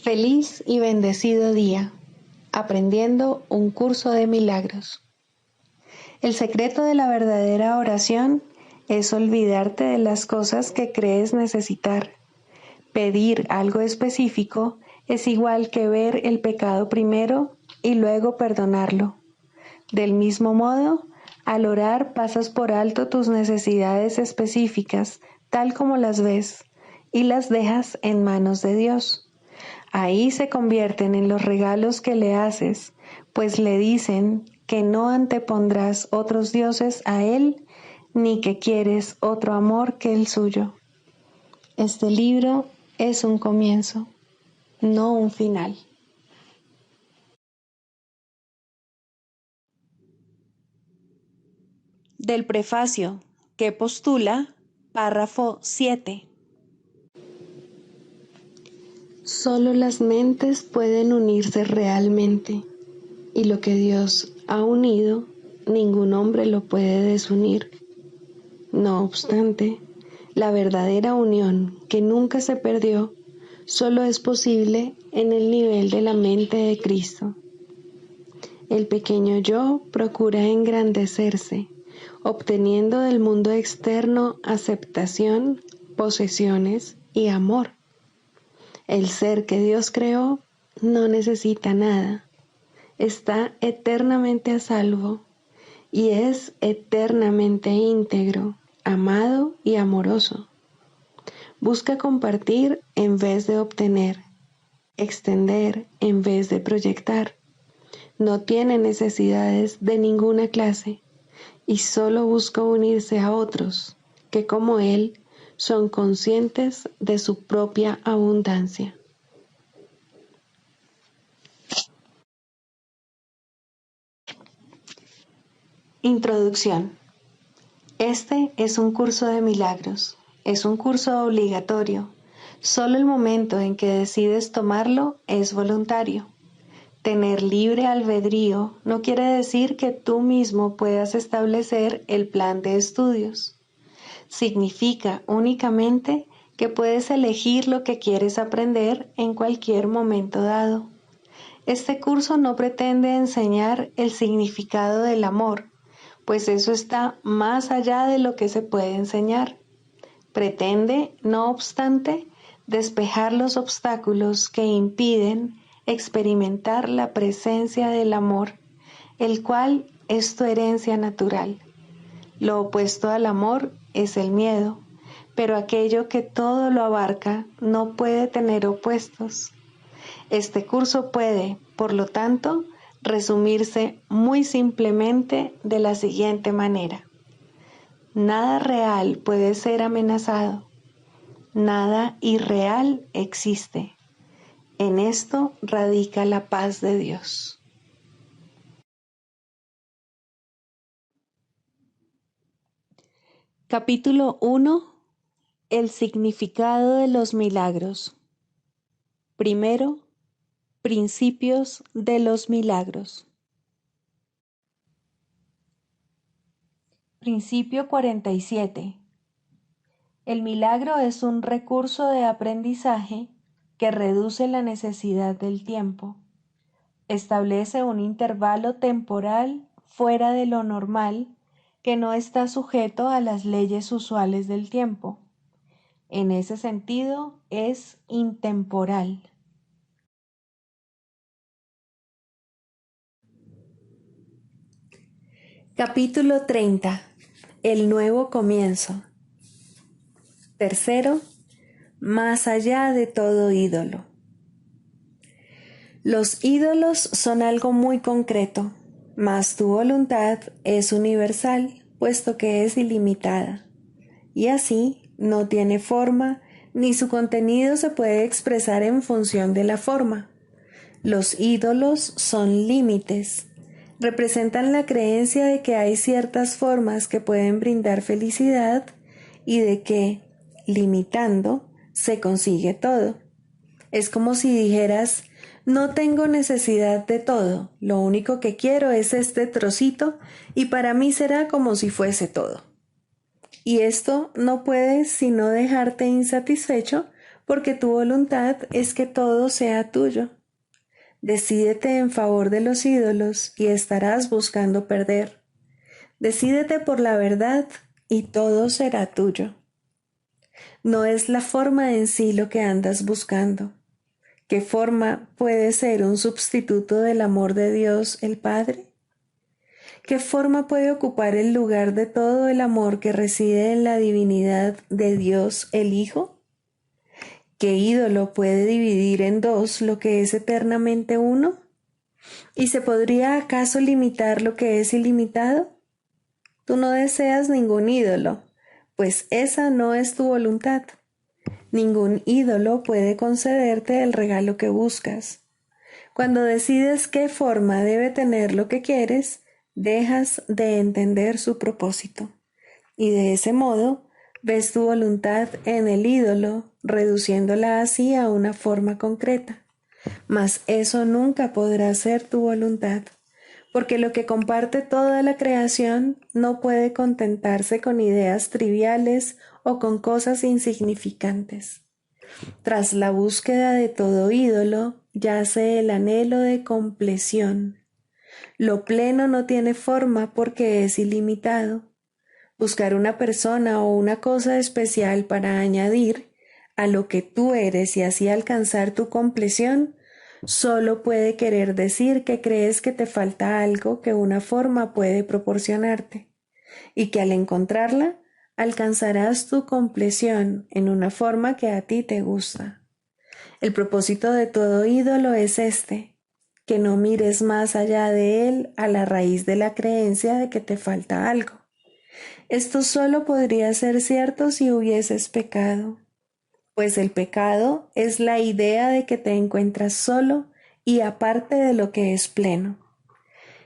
Feliz y bendecido día, aprendiendo un curso de milagros. El secreto de la verdadera oración es olvidarte de las cosas que crees necesitar. Pedir algo específico es igual que ver el pecado primero y luego perdonarlo. Del mismo modo, al orar pasas por alto tus necesidades específicas, tal como las ves, y las dejas en manos de Dios. Ahí se convierten en los regalos que le haces, pues le dicen que no antepondrás otros dioses a Él, ni que quieres otro amor que el suyo. Este libro es un comienzo, no un final. Del prefacio, que postula, párrafo 7. Solo las mentes pueden unirse realmente, y lo que Dios ha unido, ningún hombre lo puede desunir. No obstante, la verdadera unión, que nunca se perdió, solo es posible en el nivel de la mente de Cristo. El pequeño yo procura engrandecerse, obteniendo del mundo externo aceptación, posesiones y amor. El ser que Dios creó no necesita nada, está eternamente a salvo y es eternamente íntegro, amado y amoroso. Busca compartir en vez de obtener, extender en vez de proyectar. No tiene necesidades de ninguna clase y solo busca unirse a otros que, como él, son conscientes de su propia abundancia. Introducción. Este es un curso de milagros. Es un curso obligatorio. Solo el momento en que decides tomarlo es voluntario. Tener libre albedrío no quiere decir que tú mismo puedas establecer el plan de estudios. Significa únicamente que puedes elegir lo que quieres aprender en cualquier momento dado. Este curso no pretende enseñar el significado del amor, pues eso está más allá de lo que se puede enseñar. Pretende, no obstante, despejar los obstáculos que impiden experimentar la presencia del amor, el cual es tu herencia natural. Lo opuesto al amor es el miedo, pero aquello que todo lo abarca no puede tener opuestos. Este curso puede, por lo tanto, resumirse muy simplemente de la siguiente manera. Nada real puede ser amenazado. Nada irreal existe. En esto radica la paz de Dios. Capítulo 1. El significado de los milagros. Primero, principios de los milagros. Principio 47. El milagro es un recurso de aprendizaje que reduce la necesidad del tiempo. Establece un intervalo temporal fuera de lo normal que no está sujeto a las leyes usuales del tiempo. En ese sentido, es intemporal. Capítulo 30. El nuevo comienzo. Tercero, más allá de todo ídolo. Los ídolos son algo muy concreto, mas tu voluntad es universal, puesto que es ilimitada. Y así no tiene forma, ni su contenido se puede expresar en función de la forma. Los ídolos son límites. Representan la creencia de que hay ciertas formas que pueden brindar felicidad y de que, limitando, se consigue todo. Es como si dijeras, no tengo necesidad de todo, lo único que quiero es este trocito y para mí será como si fuese todo. Y esto no puede sino dejarte insatisfecho porque tu voluntad es que todo sea tuyo. Decídete en favor de los ídolos y estarás buscando perder. Decídete por la verdad y todo será tuyo. No es la forma en sí lo que andas buscando. ¿Qué forma puede ser un sustituto del amor de Dios el Padre? ¿Qué forma puede ocupar el lugar de todo el amor que reside en la divinidad de Dios el Hijo? ¿Qué ídolo puede dividir en dos lo que es eternamente uno? ¿Y se podría acaso limitar lo que es ilimitado? Tú no deseas ningún ídolo, pues esa no es tu voluntad. Ningún ídolo puede concederte el regalo que buscas. Cuando decides qué forma debe tener lo que quieres, dejas de entender su propósito. Y de ese modo, ves tu voluntad en el ídolo, reduciéndola así a una forma concreta. Mas eso nunca podrá ser tu voluntad, porque lo que comparte toda la creación no puede contentarse con ideas triviales o con cosas insignificantes. Tras la búsqueda de todo ídolo, yace el anhelo de compleción. Lo pleno no tiene forma porque es ilimitado. Buscar una persona o una cosa especial para añadir a lo que tú eres y así alcanzar tu compleción, solo puede querer decir que crees que te falta algo que una forma puede proporcionarte, y que al encontrarla, alcanzarás tu compleción en una forma que a ti te gusta. El propósito de todo ídolo es este, que no mires más allá de él a la raíz de la creencia de que te falta algo. Esto solo podría ser cierto si hubieses pecado, pues el pecado es la idea de que te encuentras solo y aparte de lo que es pleno.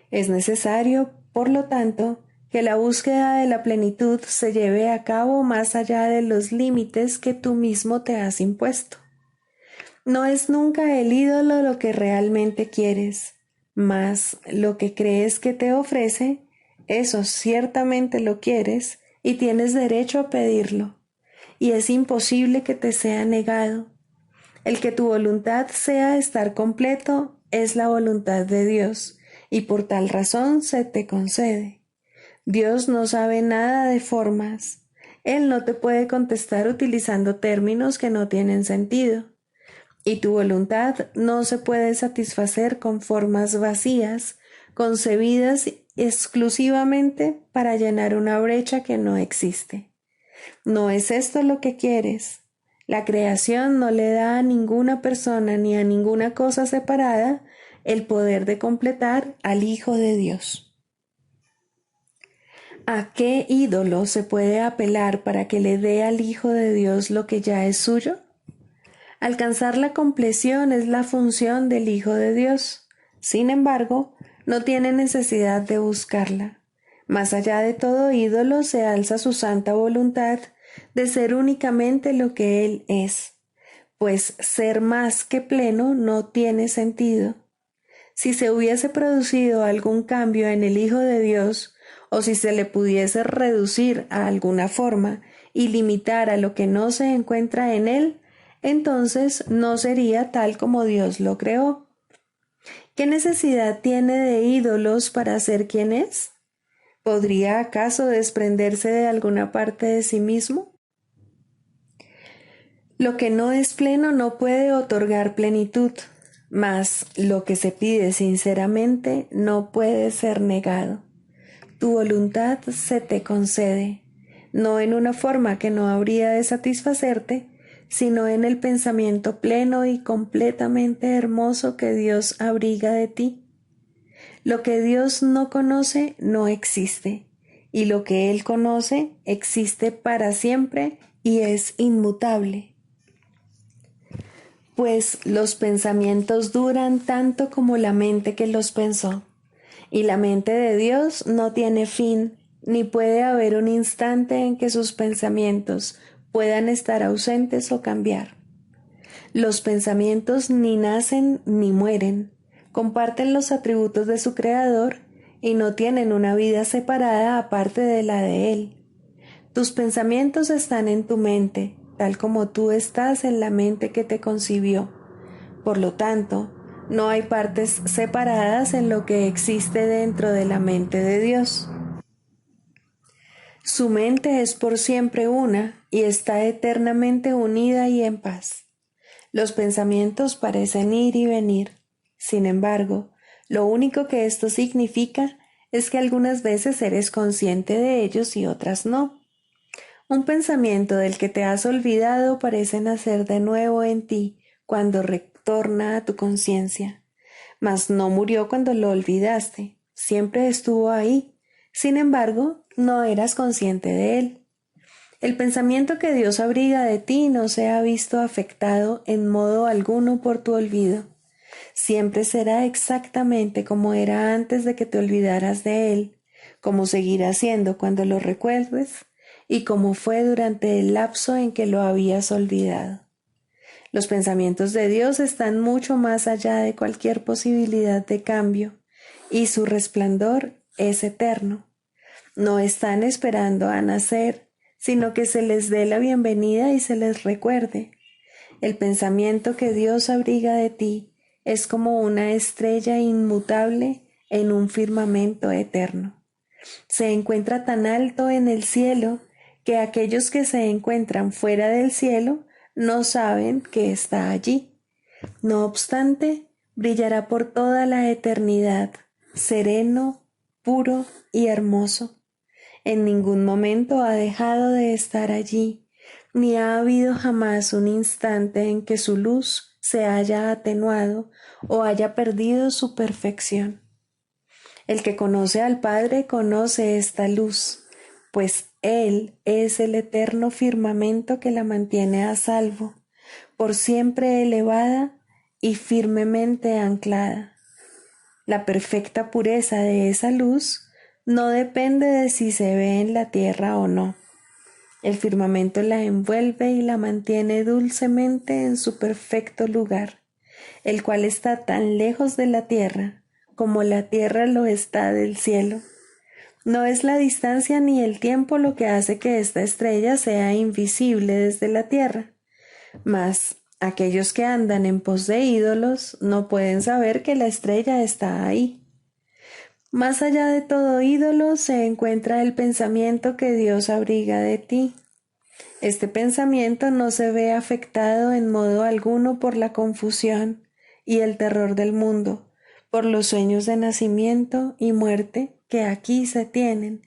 Es necesario, por lo tanto, que la búsqueda de la plenitud se lleve a cabo más allá de los límites que tú mismo te has impuesto. No es nunca el ídolo lo que realmente quieres, mas lo que crees que te ofrece, eso ciertamente lo quieres y tienes derecho a pedirlo, y es imposible que te sea negado. El que tu voluntad sea estar completo es la voluntad de Dios, y por tal razón se te concede. Dios no sabe nada de formas. Él no te puede contestar utilizando términos que no tienen sentido. Y tu voluntad no se puede satisfacer con formas vacías, concebidas exclusivamente para llenar una brecha que no existe. ¿No es esto lo que quieres? La creación no le da a ninguna persona ni a ninguna cosa separada el poder de completar al Hijo de Dios. ¿A qué ídolo se puede apelar para que le dé al Hijo de Dios lo que ya es suyo? Alcanzar la compleción es la función del Hijo de Dios. Sin embargo, no tiene necesidad de buscarla. Más allá de todo ídolo se alza su santa voluntad de ser únicamente lo que Él es, pues ser más que pleno no tiene sentido. Si se hubiese producido algún cambio en el Hijo de Dios, o si se le pudiese reducir a alguna forma y limitar a lo que no se encuentra en Él, entonces no sería tal como Dios lo creó. ¿Qué necesidad tiene de ídolos para ser quien es? ¿Podría acaso desprenderse de alguna parte de sí mismo? Lo que no es pleno no puede otorgar plenitud, mas lo que se pide sinceramente no puede ser negado. Tu voluntad se te concede, no en una forma que no habría de satisfacerte, sino en el pensamiento pleno y completamente hermoso que Dios abriga de ti. Lo que Dios no conoce no existe, y lo que Él conoce existe para siempre y es inmutable. Pues los pensamientos duran tanto como la mente que los pensó, y la mente de Dios no tiene fin, ni puede haber un instante en que sus pensamientos puedan estar ausentes o cambiar. Los pensamientos ni nacen ni mueren, comparten los atributos de su Creador y no tienen una vida separada aparte de la de Él. Tus pensamientos están en tu mente, tal como tú estás en la mente que te concibió. Por lo tanto, no hay partes separadas en lo que existe dentro de la mente de Dios. Su mente es por siempre una y está eternamente unida y en paz. Los pensamientos parecen ir y venir. Sin embargo, lo único que esto significa es que algunas veces eres consciente de ellos y otras no. Un pensamiento del que te has olvidado parece nacer de nuevo en ti cuando retorna a tu conciencia. Mas no murió cuando lo olvidaste, siempre estuvo ahí. Sin embargo, no eras consciente de él. El pensamiento que Dios abriga de ti no se ha visto afectado en modo alguno por tu olvido. Siempre será exactamente como era antes de que te olvidaras de él, como seguirá siendo cuando lo recuerdes y como fue durante el lapso en que lo habías olvidado. Los pensamientos de Dios están mucho más allá de cualquier posibilidad de cambio, y su resplandor es eterno. No están esperando a nacer, sino que se les dé la bienvenida y se les recuerde. El pensamiento que Dios abriga de ti es como una estrella inmutable en un firmamento eterno. Se encuentra tan alto en el cielo que aquellos que se encuentran fuera del cielo no saben que está allí. No obstante, brillará por toda la eternidad, sereno, puro y hermoso. En ningún momento ha dejado de estar allí, ni ha habido jamás un instante en que su luz se haya atenuado o haya perdido su perfección. El que conoce al Padre conoce esta luz, pues Él es el eterno firmamento que la mantiene a salvo, por siempre elevada y firmemente anclada. La perfecta pureza de esa luz no depende de si se ve en la tierra o no. El firmamento la envuelve y la mantiene dulcemente en su perfecto lugar, el cual está tan lejos de la tierra como la tierra lo está del cielo. No es la distancia ni el tiempo lo que hace que esta estrella sea invisible desde la tierra, mas aquellos que andan en pos de ídolos no pueden saber que la estrella está ahí. Más allá de todo ídolo se encuentra el pensamiento que Dios abriga de ti. Este pensamiento no se ve afectado en modo alguno por la confusión y el terror del mundo, por los sueños de nacimiento y muerte que aquí se tienen,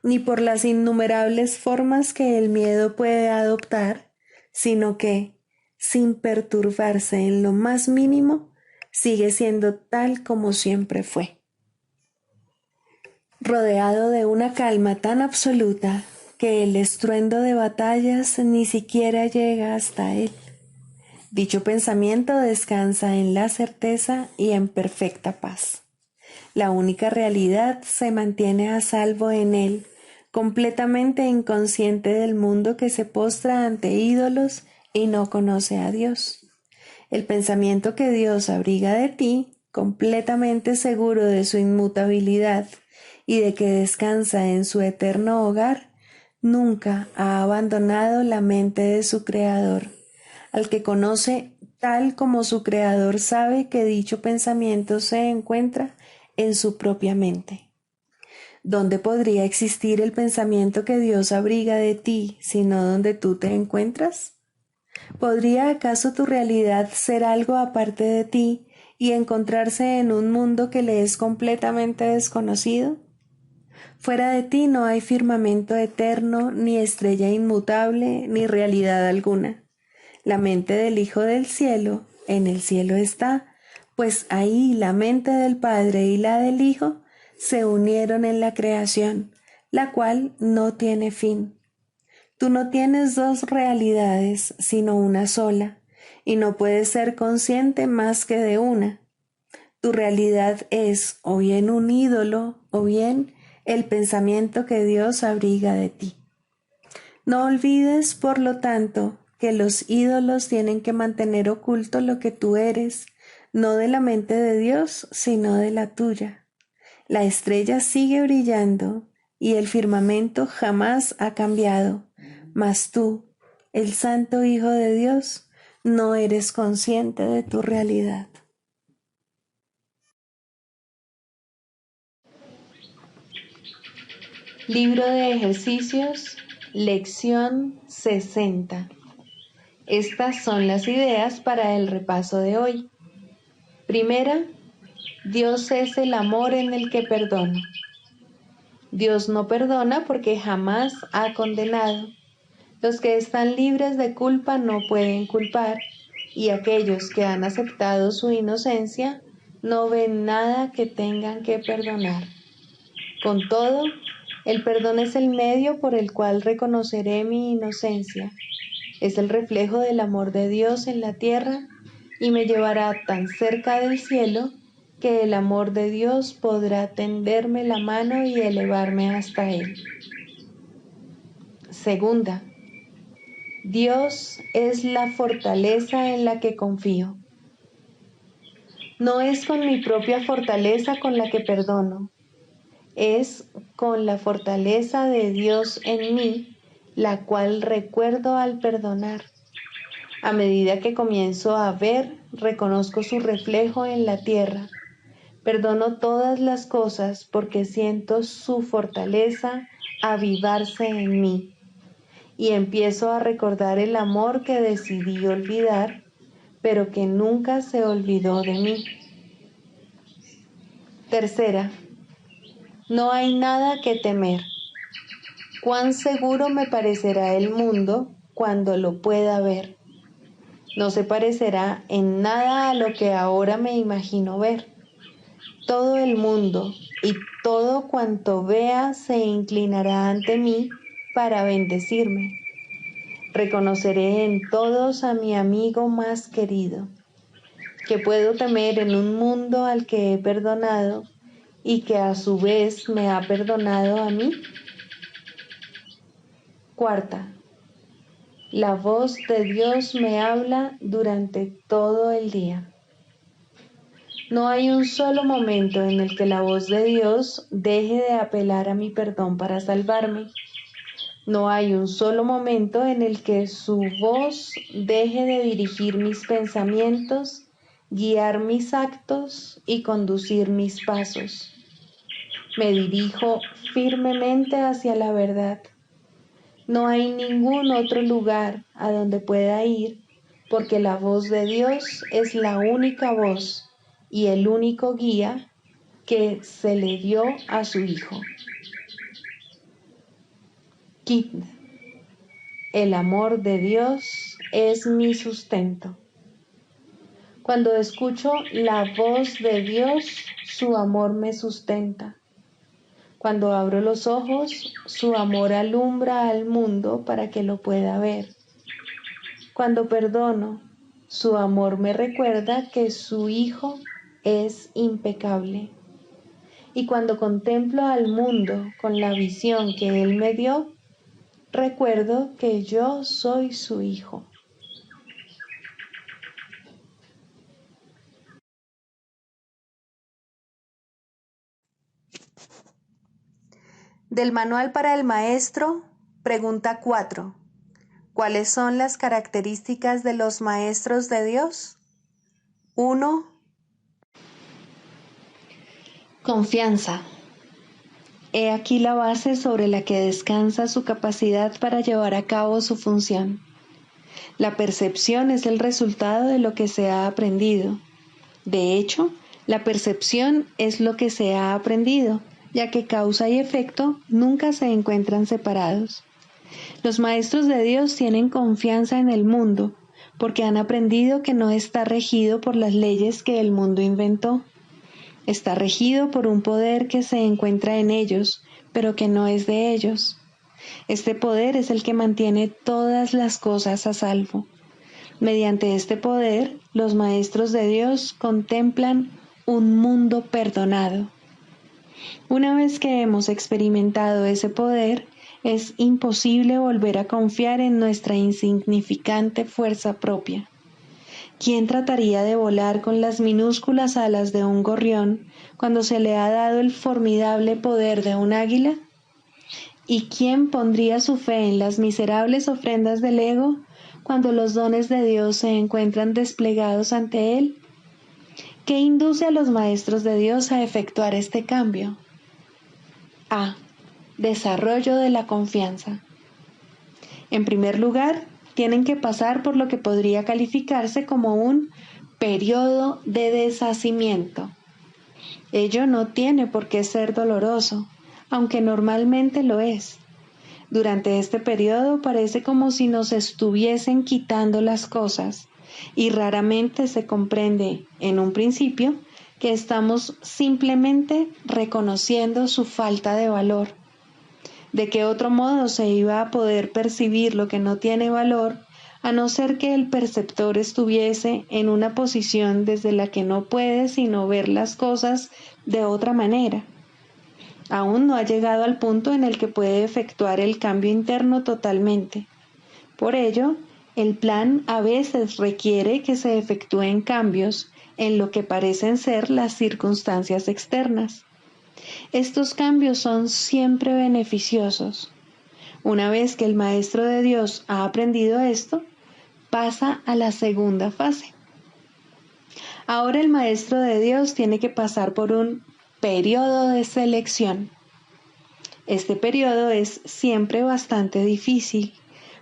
ni por las innumerables formas que el miedo puede adoptar, sino que, sin perturbarse en lo más mínimo, sigue siendo tal como siempre fue. Rodeado de una calma tan absoluta que el estruendo de batallas ni siquiera llega hasta él. Dicho pensamiento descansa en la certeza y en perfecta paz. La única realidad se mantiene a salvo en él, completamente inconsciente del mundo que se postra ante ídolos y no conoce a Dios. El pensamiento que Dios abriga de ti, completamente seguro de su inmutabilidad y de que descansa en su eterno hogar, nunca ha abandonado la mente de su Creador, al que conoce tal como su Creador sabe que dicho pensamiento se encuentra en su propia mente. ¿Dónde podría existir el pensamiento que Dios abriga de ti, sino donde tú te encuentras? ¿Podría acaso tu realidad ser algo aparte de ti y encontrarse en un mundo que le es completamente desconocido? Fuera de ti no hay firmamento eterno, ni estrella inmutable, ni realidad alguna. La mente del Hijo del Cielo en el cielo está, pues ahí la mente del Padre y la del Hijo se unieron en la creación, la cual no tiene fin. Tú no tienes dos realidades, sino una sola, y no puedes ser consciente más que de una. Tu realidad es o bien un ídolo o bien el pensamiento que Dios abriga de ti. No olvides, por lo tanto, que los ídolos tienen que mantener oculto lo que tú eres, no de la mente de Dios, sino de la tuya. La estrella sigue brillando y el firmamento jamás ha cambiado, mas tú el Santo Hijo de Dios, no eres consciente de tu realidad. Libro de ejercicios, lección 60. Estas son las ideas para el repaso de hoy. Primera, Dios es el amor en el que perdona. Dios no perdona porque jamás ha condenado. Los que están libres de culpa no pueden culpar, y aquellos que han aceptado su inocencia no ven nada que tengan que perdonar. Con todo, el perdón es el medio por el cual reconoceré mi inocencia. Es el reflejo del amor de Dios en la tierra y me llevará tan cerca del cielo que el amor de Dios podrá tenderme la mano y elevarme hasta Él. Segunda, Dios es la fortaleza en la que confío. No es con mi propia fortaleza con la que perdono, es con la fortaleza de Dios en mí, la cual recuerdo al perdonar. A medida que comienzo a ver, reconozco su reflejo en la tierra. Perdono todas las cosas porque siento su fortaleza avivarse en mí. Y empiezo a recordar el amor que decidí olvidar, pero que nunca se olvidó de mí. Tercera, no hay nada que temer. Cuán seguro me parecerá el mundo cuando lo pueda ver. No se parecerá en nada a lo que ahora me imagino ver. Todo el mundo y todo cuanto vea se inclinará ante mí para bendecirme. Reconoceré en todos a mi amigo más querido. ¿Qué puedo temer en un mundo al que he perdonado y que a su vez me ha perdonado a mí? Cuarta, la voz de Dios me habla durante todo el día. No hay un solo momento en el que la voz de Dios deje de apelar a mi perdón para salvarme. No hay un solo momento en el que su voz deje de dirigir mis pensamientos, guiar mis actos y conducir mis pasos. Me dirijo firmemente hacia la verdad. No hay ningún otro lugar a donde pueda ir, porque la voz de Dios es la única voz y el único guía que se le dio a su Hijo. Quinta. El amor de Dios es mi sustento. Cuando escucho la voz de Dios, su amor me sustenta. Cuando abro los ojos, su amor alumbra al mundo para que lo pueda ver. Cuando perdono, su amor me recuerda que su Hijo es impecable. Y cuando contemplo al mundo con la visión que Él me dio, recuerdo que yo soy su hijo. Del Manual para el Maestro, pregunta 4. ¿Cuáles son las características de los maestros de Dios? 1. Confianza. He aquí la base sobre la que descansa su capacidad para llevar a cabo su función. La percepción es el resultado de lo que se ha aprendido. De hecho, la percepción es lo que se ha aprendido, ya que causa y efecto nunca se encuentran separados. Los maestros de Dios tienen confianza en el mundo, porque han aprendido que no está regido por las leyes que el mundo inventó. Está regido por un poder que se encuentra en ellos, pero que no es de ellos. Este poder es el que mantiene todas las cosas a salvo. Mediante este poder, los maestros de Dios contemplan un mundo perdonado. Una vez que hemos experimentado ese poder, es imposible volver a confiar en nuestra insignificante fuerza propia. ¿Quién trataría de volar con las minúsculas alas de un gorrión cuando se le ha dado el formidable poder de un águila? ¿Y quién pondría su fe en las miserables ofrendas del ego cuando los dones de Dios se encuentran desplegados ante él? ¿Qué induce a los maestros de Dios a efectuar este cambio? A. Desarrollo de la confianza. En primer lugar, tienen que pasar por lo que podría calificarse como un periodo de deshacimiento. Ello no tiene por qué ser doloroso, aunque normalmente lo es. Durante este periodo parece como si nos estuviesen quitando las cosas, y raramente se comprende, en un principio, que estamos simplemente reconociendo su falta de valor. ¿De qué otro modo se iba a poder percibir lo que no tiene valor, a no ser que el perceptor estuviese en una posición desde la que no puede sino ver las cosas de otra manera? Aún no ha llegado al punto en el que puede efectuar el cambio interno totalmente. Por ello, el plan a veces requiere que se efectúen cambios en lo que parecen ser las circunstancias externas. Estos cambios son siempre beneficiosos. Una vez que el Maestro de Dios ha aprendido esto, pasa a la segunda fase. Ahora el Maestro de Dios tiene que pasar por un periodo de selección. Este periodo es siempre bastante difícil,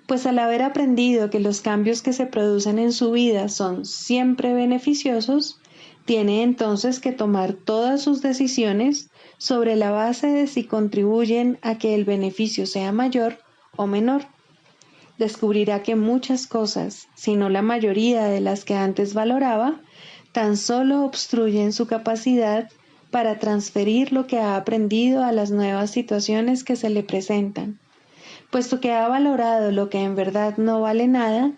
pues al haber aprendido que los cambios que se producen en su vida son siempre beneficiosos, tiene entonces que tomar todas sus decisiones sobre la base de si contribuyen a que el beneficio sea mayor o menor. Descubrirá que muchas cosas, si no la mayoría de las que antes valoraba, tan solo obstruyen su capacidad para transferir lo que ha aprendido a las nuevas situaciones que se le presentan. Puesto que ha valorado lo que en verdad no vale nada,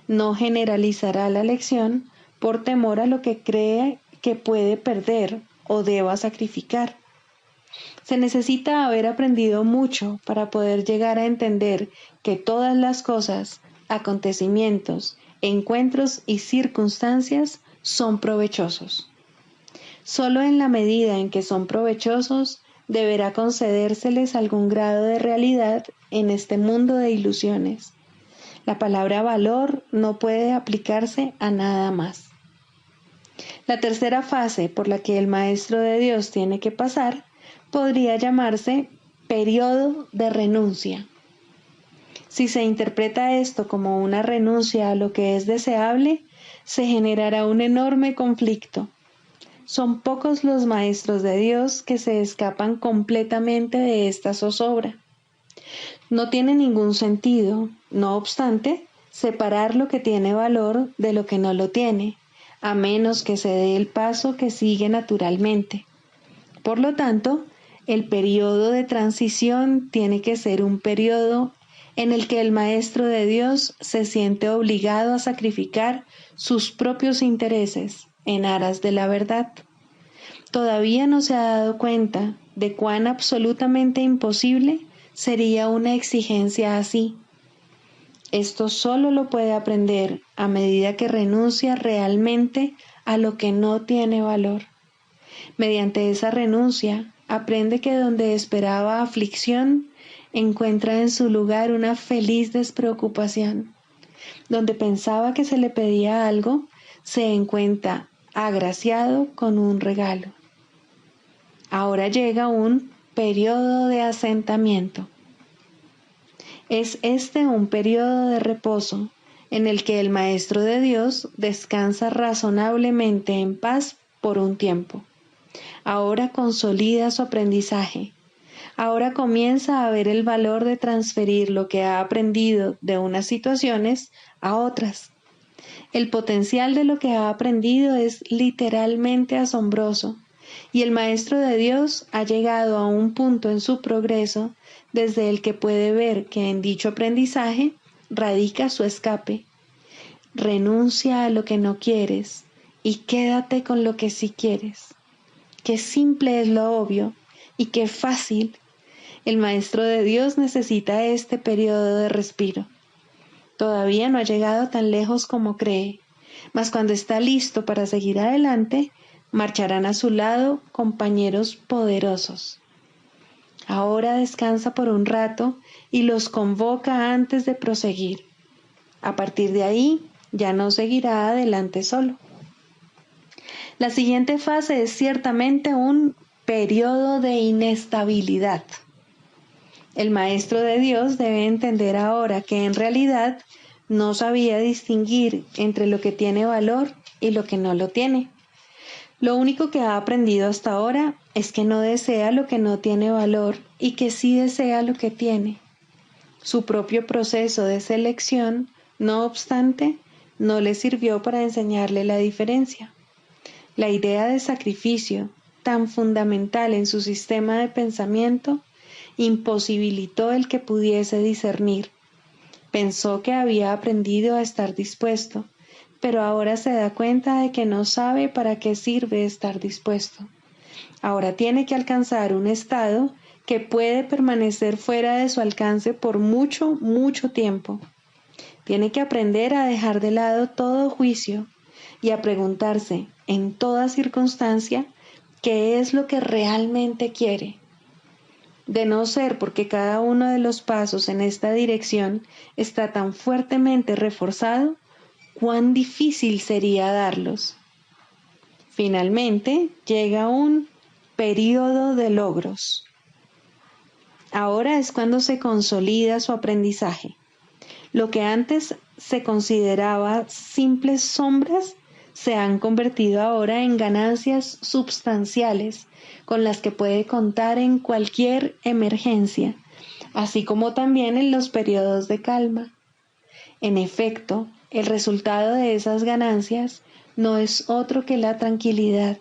no generalizará la lección por temor a lo que cree que puede perder o deba sacrificar. Se necesita haber aprendido mucho para poder llegar a entender que todas las cosas, acontecimientos, encuentros y circunstancias son provechosos. Solo en la medida en que son provechosos, deberá concedérseles algún grado de realidad en este mundo de ilusiones. La palabra valor no puede aplicarse a nada más. La tercera fase por la que el Maestro de Dios tiene que pasar podría llamarse periodo de renuncia. Si se interpreta esto como una renuncia a lo que es deseable, se generará un enorme conflicto. Son pocos los maestros de Dios que se escapan completamente de esta zozobra. No tiene ningún sentido, no obstante, separar lo que tiene valor de lo que no lo tiene, a menos que se dé el paso que sigue naturalmente. Por lo tanto, el periodo de transición tiene que ser un periodo en el que el Maestro de Dios se siente obligado a sacrificar sus propios intereses en aras de la verdad. Todavía no se ha dado cuenta de cuán absolutamente imposible sería una exigencia así. Esto solo lo puede aprender a medida que renuncia realmente a lo que no tiene valor. Mediante esa renuncia, aprende que donde esperaba aflicción, encuentra en su lugar una feliz despreocupación. Donde pensaba que se le pedía algo, se encuentra agraciado con un regalo. Ahora llega un periodo de asentamiento. Es este un periodo de reposo en el que el Maestro de Dios descansa razonablemente en paz por un tiempo. Ahora consolida su aprendizaje. Ahora comienza a ver el valor de transferir lo que ha aprendido de unas situaciones a otras. El potencial de lo que ha aprendido es literalmente asombroso, y el Maestro de Dios ha llegado a un punto en su progreso desde el que puede ver que en dicho aprendizaje radica su escape. Renuncia a lo que no quieres y quédate con lo que sí quieres. Qué simple es lo obvio y qué fácil. El Maestro de Dios necesita este periodo de respiro. Todavía no ha llegado tan lejos como cree, mas cuando está listo para seguir adelante, marcharán a su lado compañeros poderosos. Ahora descansa por un rato y los convoca antes de proseguir. A partir de ahí, ya no seguirá adelante solo. La siguiente fase es ciertamente un periodo de inestabilidad. El maestro de Dios debe entender ahora que en realidad no sabía distinguir entre lo que tiene valor y lo que no lo tiene. Lo único que ha aprendido hasta ahora es que no desea lo que no tiene valor y que sí desea lo que tiene. Su propio proceso de selección, no obstante, no le sirvió para enseñarle la diferencia. La idea de sacrificio, tan fundamental en su sistema de pensamiento, imposibilitó el que pudiese discernir. Pensó que había aprendido a estar dispuesto, pero ahora se da cuenta de que no sabe para qué sirve estar dispuesto. Ahora tiene que alcanzar un estado que puede permanecer fuera de su alcance por mucho, mucho tiempo. Tiene que aprender a dejar de lado todo juicio y a preguntarse en toda circunstancia qué es lo que realmente quiere. De no ser porque cada uno de los pasos en esta dirección está tan fuertemente reforzado, cuán difícil sería darlos. Finalmente, llega un periodo de logros. Ahora es cuando se consolida su aprendizaje. Lo que antes se consideraba simples sombras se han convertido ahora en ganancias substanciales con las que puede contar en cualquier emergencia, así como también en los periodos de calma. En efecto, el resultado de esas ganancias no es otro que la tranquilidad,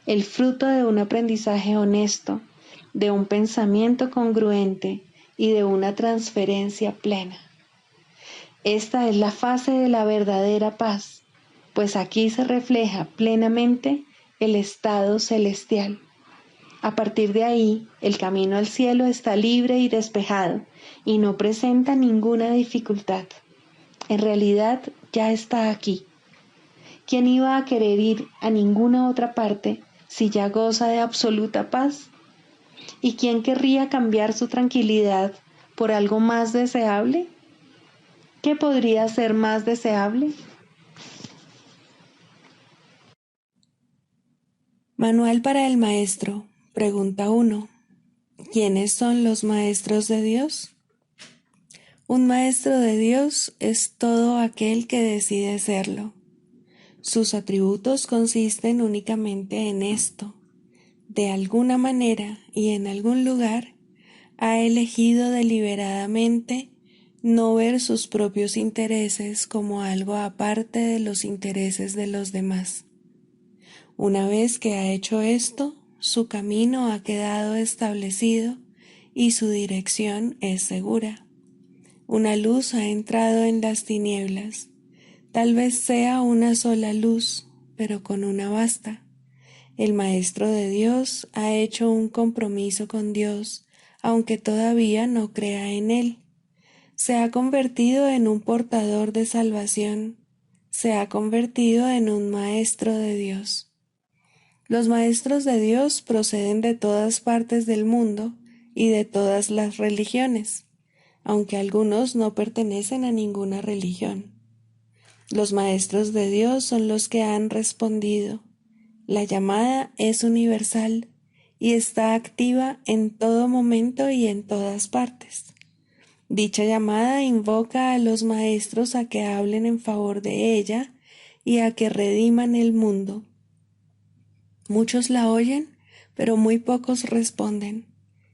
el fruto de un aprendizaje honesto, de un pensamiento congruente y de una transferencia plena. Esta es la fase de la verdadera paz, pues aquí se refleja plenamente el estado celestial. A partir de ahí, el camino al cielo está libre y despejado y no presenta ninguna dificultad. En realidad ya está aquí. ¿Quién iba a querer ir a ninguna otra parte si ya goza de absoluta paz? ¿Y quién querría cambiar su tranquilidad por algo más deseable? ¿Qué podría ser más deseable? Manual para el maestro. Pregunta 1. ¿Quiénes son los maestros de Dios? Un maestro de Dios es todo aquel que decide serlo. Sus atributos consisten únicamente en esto. De alguna manera y en algún lugar, ha elegido deliberadamente no ver sus propios intereses como algo aparte de los intereses de los demás. Una vez que ha hecho esto, su camino ha quedado establecido y su dirección es segura. Una luz ha entrado en las tinieblas. Tal vez sea una sola luz, pero con una basta. El Maestro de Dios ha hecho un compromiso con Dios, aunque todavía no crea en Él. Se ha convertido en un portador de salvación. Se ha convertido en un Maestro de Dios. Los maestros de Dios proceden de todas partes del mundo y de todas las religiones, aunque algunos no pertenecen a ninguna religión. Los maestros de Dios son los que han respondido. La llamada es universal y está activa en todo momento y en todas partes. Dicha llamada invoca a los maestros a que hablen en favor de ella y a que rediman el mundo. Muchos la oyen, pero muy pocos responden.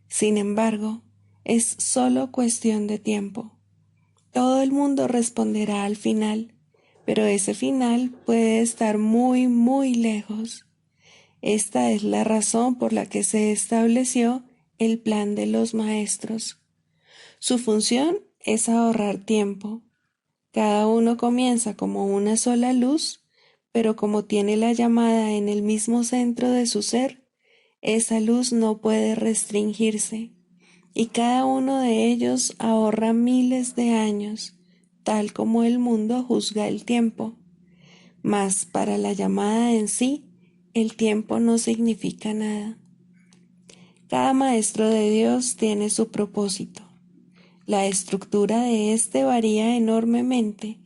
Sin embargo, es solo cuestión de tiempo. Todo el mundo responderá al final, pero ese final puede estar muy, muy lejos. Esta es la razón por la que se estableció el plan de los maestros. Su función es ahorrar tiempo. Cada uno comienza como una sola luz, pero como tiene la llamada en el mismo centro de su ser, esa luz no puede restringirse, y cada uno de ellos ahorra miles de años, tal como el mundo juzga el tiempo. Mas para la llamada en sí, el tiempo no significa nada. Cada maestro de Dios tiene su propósito. La estructura de éste varía enormemente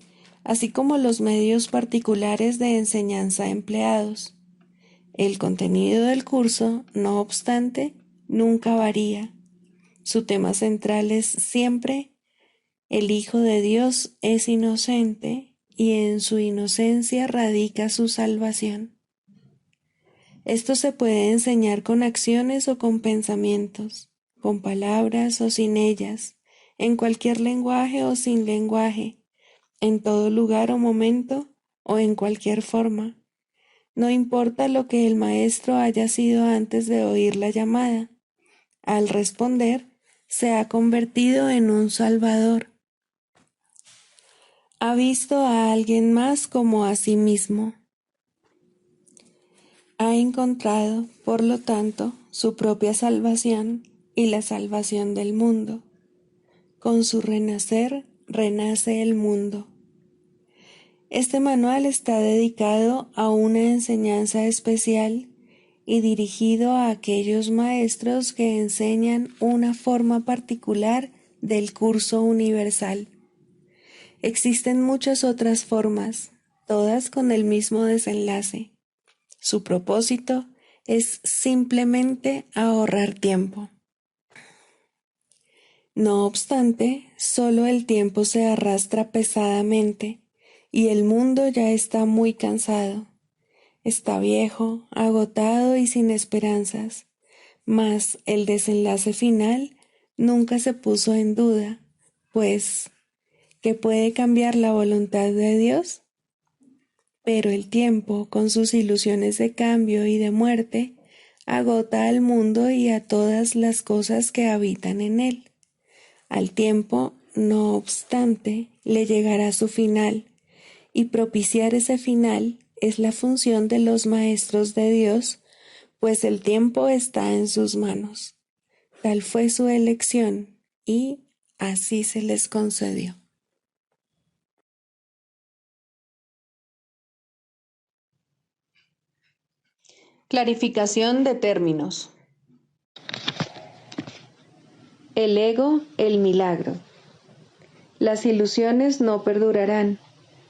así como los medios particulares de enseñanza empleados. El contenido del curso, no obstante, nunca varía. Su tema central es siempre: el Hijo de Dios es inocente y en su inocencia radica su salvación. Esto se puede enseñar con acciones o con pensamientos, con palabras o sin ellas, en cualquier lenguaje o sin lenguaje, en todo lugar o momento o en cualquier forma. No importa lo que el maestro haya sido antes de oír la llamada. Al responder, se ha convertido en un salvador. Ha visto a alguien más como a sí mismo. Ha encontrado, por lo tanto, su propia salvación y la salvación del mundo. Con su renacer, renace el mundo. Este manual está dedicado a una enseñanza especial y dirigido a aquellos maestros que enseñan una forma particular del curso universal. Existen muchas otras formas, todas con el mismo desenlace. Su propósito es simplemente ahorrar tiempo. No obstante, solo el tiempo se arrastra pesadamente y el mundo ya está muy cansado. Está viejo, agotado y sin esperanzas, mas el desenlace final nunca se puso en duda, pues, ¿qué puede cambiar la voluntad de Dios? Pero el tiempo, con sus ilusiones de cambio y de muerte, agota al mundo y a todas las cosas que habitan en él. Al tiempo, no obstante, le llegará su final, y propiciar ese final es la función de los maestros de Dios, pues el tiempo está en sus manos. Tal fue su elección, y así se les concedió. Clarificación de términos. El ego, el milagro. Las ilusiones no perdurarán.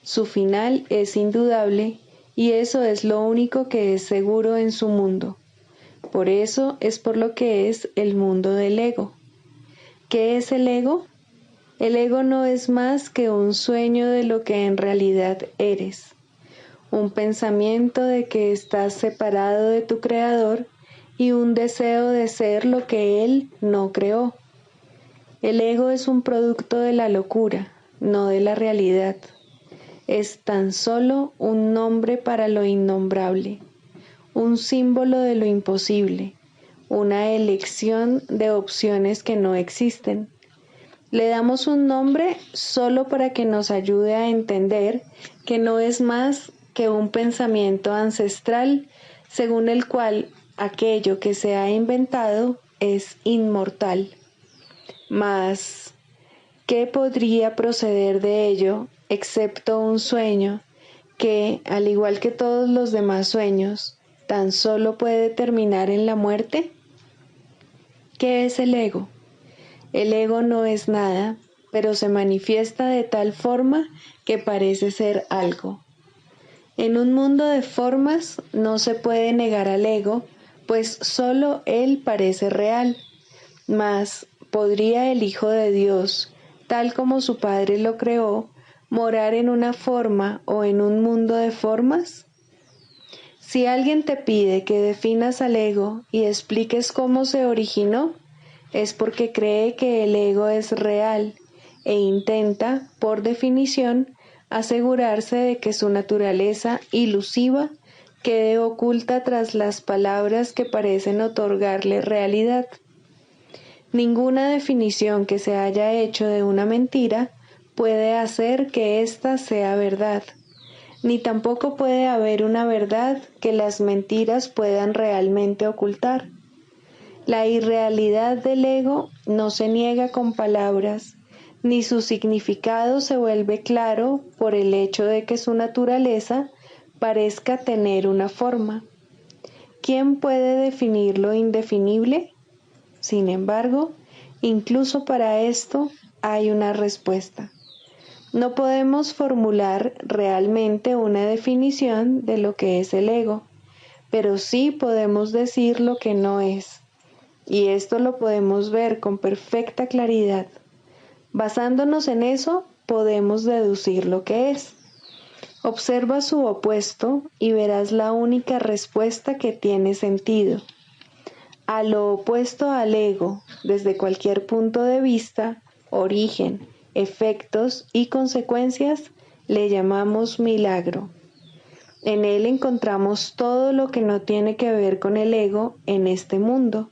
Su final es indudable y eso es lo único que es seguro en su mundo. Por eso es por lo que es el mundo del ego. ¿Qué es el ego? El ego no es más que un sueño de lo que en realidad eres. Un pensamiento de que estás separado de tu creador y un deseo de ser lo que él no creó. El ego es un producto de la locura, no de la realidad. Es tan solo un nombre para lo innombrable, un símbolo de lo imposible, una elección de opciones que no existen. Le damos un nombre solo para que nos ayude a entender que no es más que un pensamiento ancestral según el cual aquello que se ha inventado es inmortal. Mas, ¿qué podría proceder de ello excepto un sueño que, al igual que todos los demás sueños, tan solo puede terminar en la muerte? ¿Qué es el ego? El ego no es nada, pero se manifiesta de tal forma que parece ser algo. En un mundo de formas no se puede negar al ego, pues solo él parece real. Mas, ¿podría el Hijo de Dios, tal como su Padre lo creó, morar en una forma o en un mundo de formas? Si alguien te pide que definas al ego y expliques cómo se originó, es porque cree que el ego es real e intenta, por definición, asegurarse de que su naturaleza ilusiva quede oculta tras las palabras que parecen otorgarle realidad. Ninguna definición que se haya hecho de una mentira puede hacer que ésta sea verdad, ni tampoco puede haber una verdad que las mentiras puedan realmente ocultar. La irrealidad del ego no se niega con palabras, ni su significado se vuelve claro por el hecho de que su naturaleza parezca tener una forma. ¿Quién puede definir lo indefinible? Sin embargo, incluso para esto hay una respuesta. No podemos formular realmente una definición de lo que es el ego, pero sí podemos decir lo que no es, y esto lo podemos ver con perfecta claridad. Basándonos en eso, podemos deducir lo que es. Observa su opuesto y verás la única respuesta que tiene sentido. A lo opuesto al ego, desde cualquier punto de vista, origen, efectos y consecuencias, le llamamos milagro. En él encontramos todo lo que no tiene que ver con el ego en este mundo.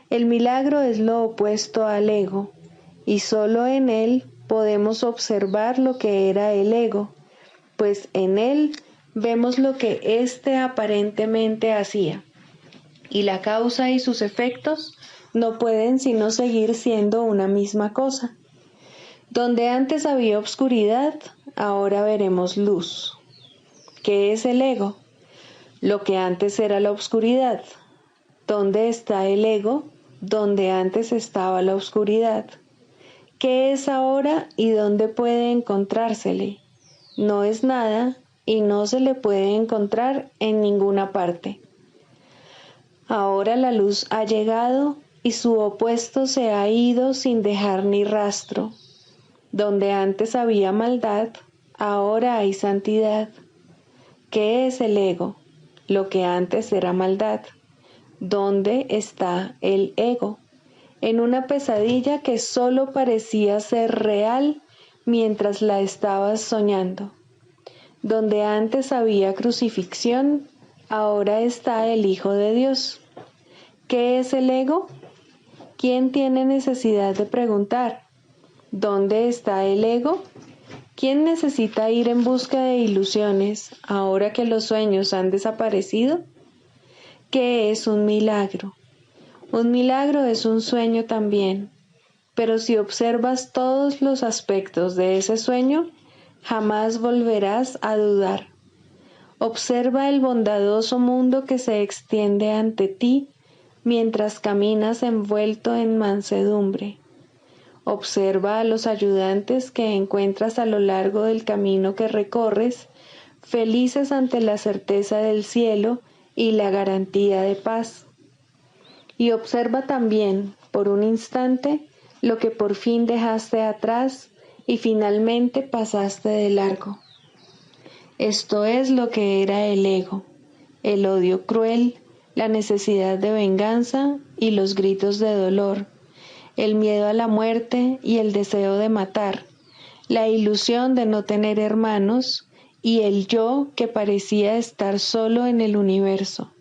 El milagro es lo opuesto al ego, y solo en él podemos observar lo que era el ego, pues en él vemos lo que éste aparentemente hacía, y la causa y sus efectos no pueden sino seguir siendo una misma cosa. Donde antes había obscuridad, ahora veremos luz. ¿Qué es el ego? Lo que antes era la obscuridad. ¿Dónde está el ego? Donde antes estaba la oscuridad. ¿Qué es ahora y dónde puede encontrársele? No es nada y no se le puede encontrar en ninguna parte. Ahora la luz ha llegado y su opuesto se ha ido sin dejar ni rastro. Donde antes había maldad, ahora hay santidad. ¿Qué es el ego? Lo que antes era maldad. ¿Dónde está el ego? En una pesadilla que solo parecía ser real mientras la estabas soñando. Donde antes había crucifixión, ahora está el Hijo de Dios. ¿Qué es el ego? ¿Quién tiene necesidad de preguntar? ¿Dónde está el ego? ¿Quién necesita ir en busca de ilusiones ahora que los sueños han desaparecido? ¿Qué es un milagro? Un milagro es un sueño también, pero si observas todos los aspectos de ese sueño, jamás volverás a dudar. Observa el bondadoso mundo que se extiende ante ti mientras caminas envuelto en mansedumbre. Observa a los ayudantes que encuentras a lo largo del camino que recorres, felices ante la certeza del cielo y la garantía de paz. Y observa también, por un instante, lo que por fin dejaste atrás y finalmente pasaste de largo. Esto es lo que era el ego, el odio cruel, la necesidad de venganza y los gritos de dolor, el miedo a la muerte y el deseo de matar, la ilusión de no tener hermanos y el yo que parecía estar solo en el universo.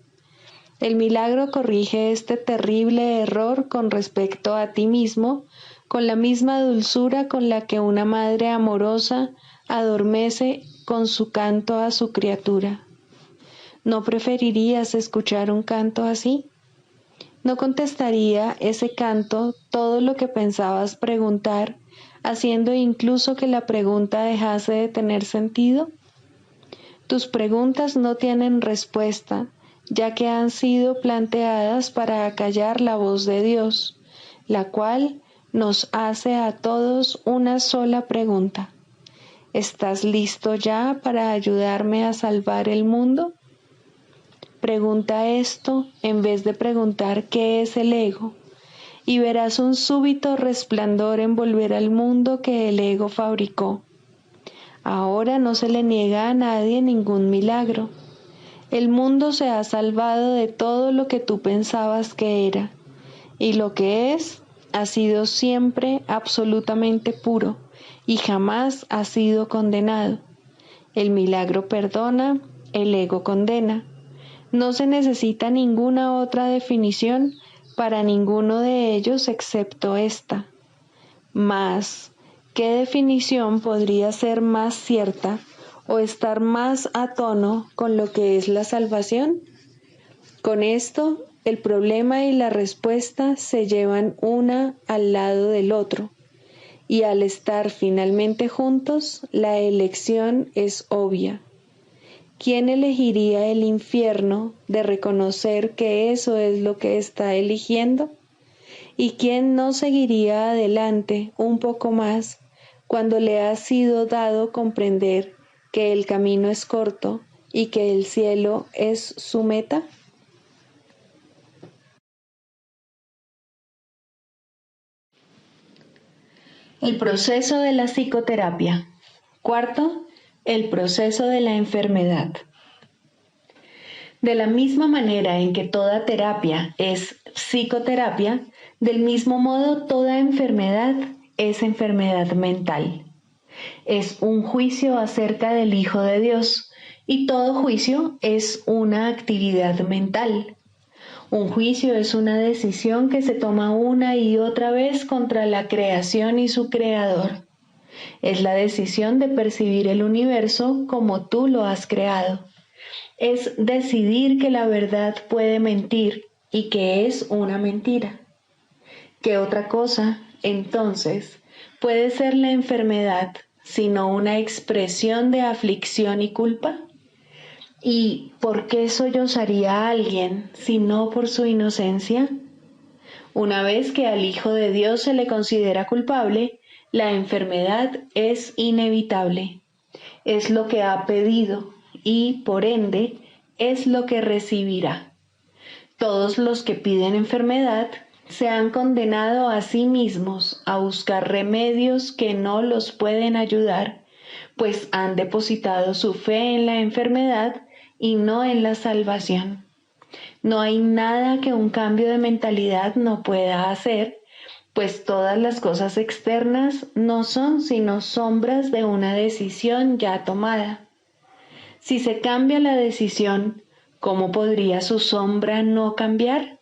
El milagro corrige este terrible error con respecto a ti mismo, con la misma dulzura con la que una madre amorosa adormece con su canto a su criatura. ¿No preferirías escuchar un canto así? ¿No contestaría ese canto todo lo que pensabas preguntar, haciendo incluso que la pregunta dejase de tener sentido? Tus preguntas no tienen respuesta, ya que han sido planteadas para acallar la voz de Dios, la cual nos hace a todos una sola pregunta. ¿Estás listo ya para ayudarme a salvar el mundo? Pregunta esto en vez de preguntar qué es el ego, y verás un súbito resplandor envolver al mundo que el ego fabricó. Ahora no se le niega a nadie ningún milagro. El mundo se ha salvado de todo lo que tú pensabas que era, y lo que es ha sido siempre absolutamente puro y jamás ha sido condenado. El milagro perdona, el ego condena. No se necesita ninguna otra definición para ninguno de ellos excepto esta. Mas, ¿qué definición podría ser más cierta o estar más a tono con lo que es la salvación? Con esto, el problema y la respuesta se llevan una al lado del otro, y al estar finalmente juntos, la elección es obvia. ¿Quién elegiría el infierno de reconocer que eso es lo que está eligiendo? ¿Y quién no seguiría adelante un poco más cuando le ha sido dado comprender que el camino es corto y que el cielo es su meta? El proceso de la psicoterapia. Cuarto, el proceso de la enfermedad. De la misma manera en que toda terapia es psicoterapia, del mismo modo toda enfermedad es enfermedad mental. Es un juicio acerca del Hijo de Dios, y todo juicio es una actividad mental. Un juicio es una decisión que se toma una y otra vez contra la creación y su creador. Es la decisión de percibir el universo como tú lo has creado. Es decidir que la verdad puede mentir y que es una mentira. ¿Qué otra cosa, entonces, puede ser la enfermedad sino una expresión de aflicción y culpa? ¿Y por qué sollozaría a alguien si no por su inocencia? Una vez que al Hijo de Dios se le considera culpable, la enfermedad es inevitable. Es lo que ha pedido y, por ende, es lo que recibirá. Todos los que piden enfermedad se han condenado a sí mismos a buscar remedios que no los pueden ayudar, pues han depositado su fe en la enfermedad y no en la salvación. No hay nada que un cambio de mentalidad no pueda hacer, pues todas las cosas externas no son sino sombras de una decisión ya tomada. Si se cambia la decisión, ¿cómo podría su sombra no cambiar?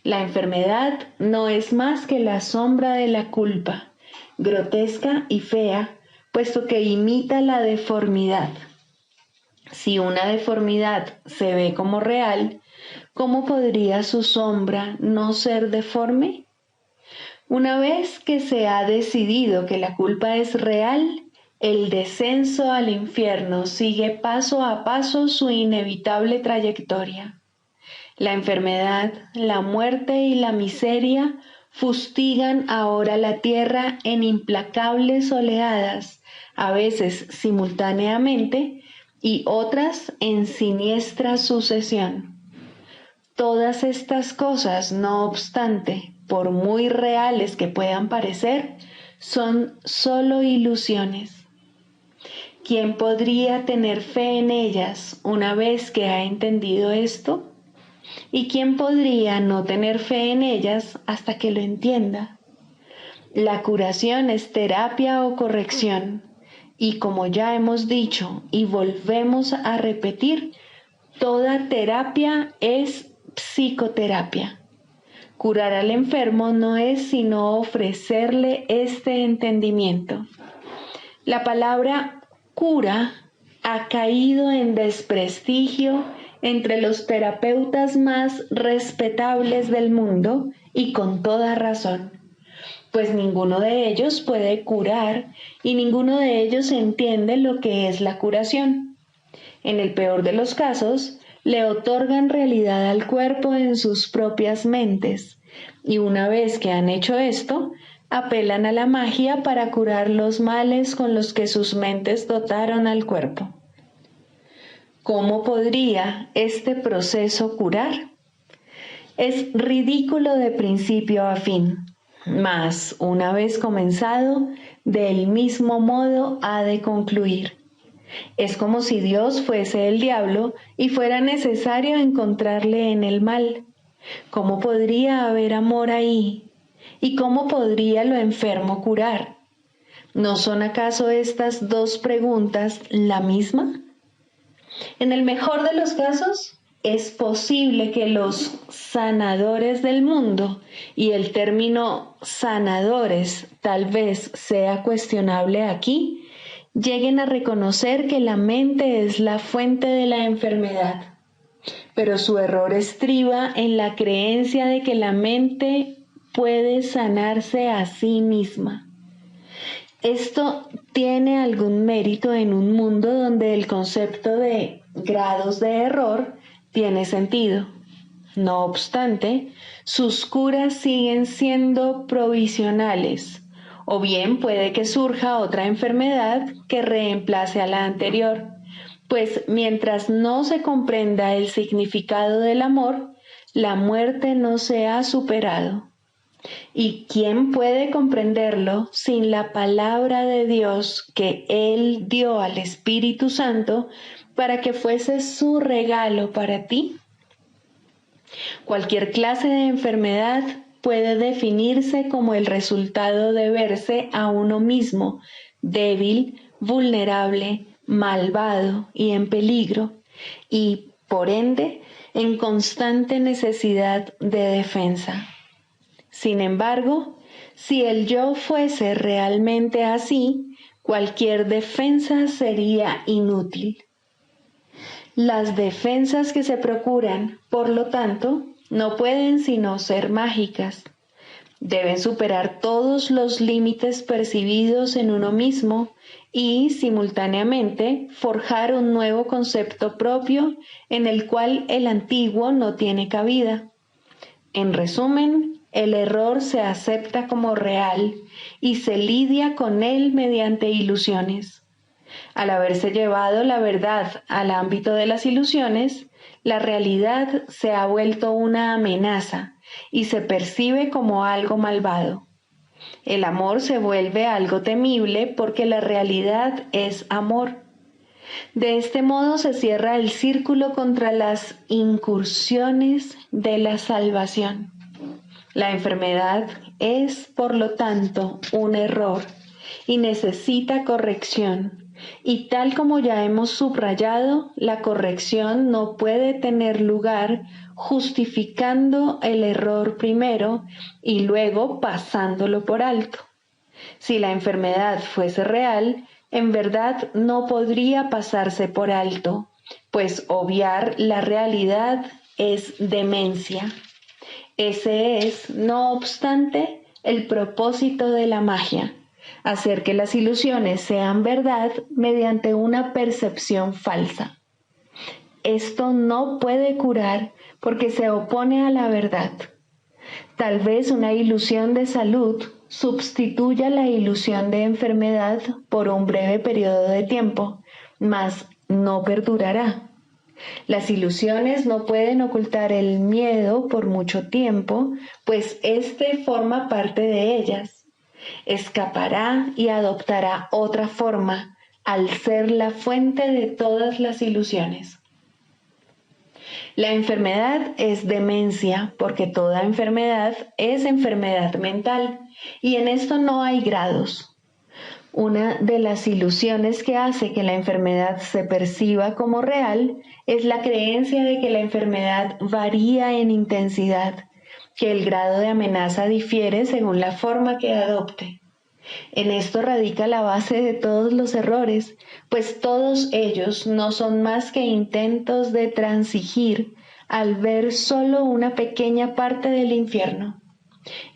La enfermedad no es más que la sombra de la culpa, grotesca y fea, puesto que imita la deformidad. Si una deformidad se ve como real, ¿cómo podría su sombra no ser deforme? Una vez que se ha decidido que la culpa es real, el descenso al infierno sigue paso a paso su inevitable trayectoria. La enfermedad, la muerte y la miseria fustigan ahora la tierra en implacables oleadas, a veces simultáneamente y otras en siniestra sucesión. Todas estas cosas, no obstante, por muy reales que puedan parecer, son solo ilusiones. ¿Quién podría tener fe en ellas una vez que ha entendido esto? ¿Y quién podría no tener fe en ellas hasta que lo entienda? La curación es terapia o corrección, y como ya hemos dicho y volvemos a repetir, toda terapia es psicoterapia. Curar al enfermo no es sino ofrecerle este entendimiento. La palabra cura ha caído en desprestigio entre los terapeutas más respetables del mundo y con toda razón, pues ninguno de ellos puede curar y ninguno de ellos entiende lo que es la curación. En el peor de los casos, le otorgan realidad al cuerpo en sus propias mentes, y una vez que han hecho esto, apelan a la magia para curar los males con los que sus mentes dotaron al cuerpo. ¿Cómo podría este proceso curar? Es ridículo de principio a fin, mas una vez comenzado, del mismo modo ha de concluir. Es como si Dios fuese el diablo y fuera necesario encontrarle en el mal. ¿Cómo podría haber amor ahí? ¿Y cómo podría lo enfermo curar? ¿No son acaso estas dos preguntas la misma? En el mejor de los casos, es posible que los sanadores del mundo, y el término sanadores tal vez sea cuestionable aquí, lleguen a reconocer que la mente es la fuente de la enfermedad. Pero su error estriba en la creencia de que la mente puede sanarse a sí misma. Esto tiene algún mérito en un mundo donde el concepto de grados de error tiene sentido. No obstante, sus curas siguen siendo provisionales, o bien puede que surja otra enfermedad que reemplace a la anterior, pues mientras no se comprenda el significado del amor, la muerte no se ha superado. ¿Y quién puede comprenderlo sin la palabra de Dios que Él dio al Espíritu Santo para que fuese su regalo para ti? Cualquier clase de enfermedad puede definirse como el resultado de verse a uno mismo débil, vulnerable, malvado y en peligro, y, por ende, en constante necesidad de defensa. Sin embargo, si el yo fuese realmente así, cualquier defensa sería inútil. Las defensas que se procuran, por lo tanto, no pueden sino ser mágicas. Deben superar todos los límites percibidos en uno mismo y, simultáneamente, forjar un nuevo concepto propio en el cual el antiguo no tiene cabida. En resumen, el error se acepta como real y se lidia con él mediante ilusiones. Al haberse llevado la verdad al ámbito de las ilusiones, la realidad se ha vuelto una amenaza y se percibe como algo malvado. El amor se vuelve algo temible porque la realidad es amor. De este modo se cierra el círculo contra las incursiones de la salvación. La enfermedad es, por lo tanto, un error y necesita corrección. Y tal como ya hemos subrayado, la corrección no puede tener lugar justificando el error primero y luego pasándolo por alto. Si la enfermedad fuese real, en verdad no podría pasarse por alto, pues obviar la realidad es demencia. Ese es, no obstante, el propósito de la magia, hacer que las ilusiones sean verdad mediante una percepción falsa. Esto no puede curar porque se opone a la verdad. Tal vez una ilusión de salud sustituya la ilusión de enfermedad por un breve periodo de tiempo, mas no perdurará. Las ilusiones no pueden ocultar el miedo por mucho tiempo, pues éste forma parte de ellas. Escapará y adoptará otra forma al ser la fuente de todas las ilusiones. La enfermedad es demencia porque toda enfermedad es enfermedad mental y en esto no hay grados. Una de las ilusiones que hace que la enfermedad se perciba como real es la creencia de que la enfermedad varía en intensidad, que el grado de amenaza difiere según la forma que adopte. En esto radica la base de todos los errores, pues todos ellos no son más que intentos de transigir al ver solo una pequeña parte del infierno.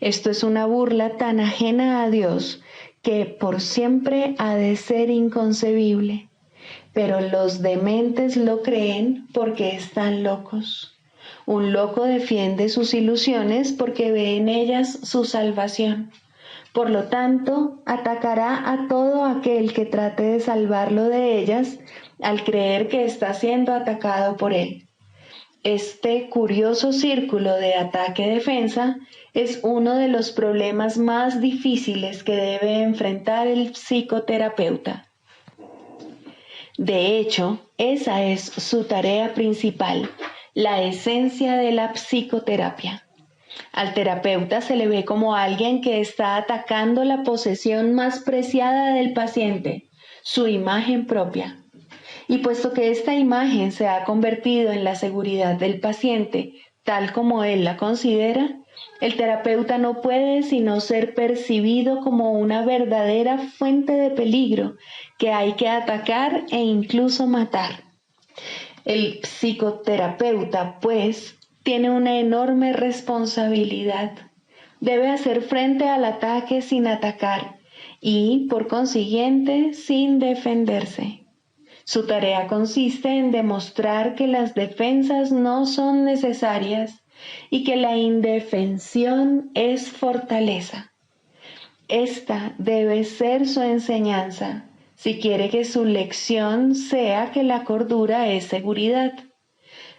Esto es una burla tan ajena a Dios que por siempre ha de ser inconcebible. Pero los dementes lo creen porque están locos. Un loco defiende sus ilusiones porque ve en ellas su salvación. Por lo tanto, atacará a todo aquel que trate de salvarlo de ellas al creer que está siendo atacado por él. Este curioso círculo de ataque-defensa es uno de los problemas más difíciles que debe enfrentar el psicoterapeuta. De hecho, esa es su tarea principal, la esencia de la psicoterapia. Al terapeuta se le ve como alguien que está atacando la posesión más preciada del paciente, su imagen propia. Y puesto que esta imagen se ha convertido en la seguridad del paciente, tal como él la considera, el terapeuta no puede sino ser percibido como una verdadera fuente de peligro que hay que atacar e incluso matar. El psicoterapeuta, pues, tiene una enorme responsabilidad. Debe hacer frente al ataque sin atacar y, por consiguiente, sin defenderse. Su tarea consiste en demostrar que las defensas no son necesarias y que la indefensión es fortaleza. Esta debe ser su enseñanza, si quiere que su lección sea que la cordura es seguridad.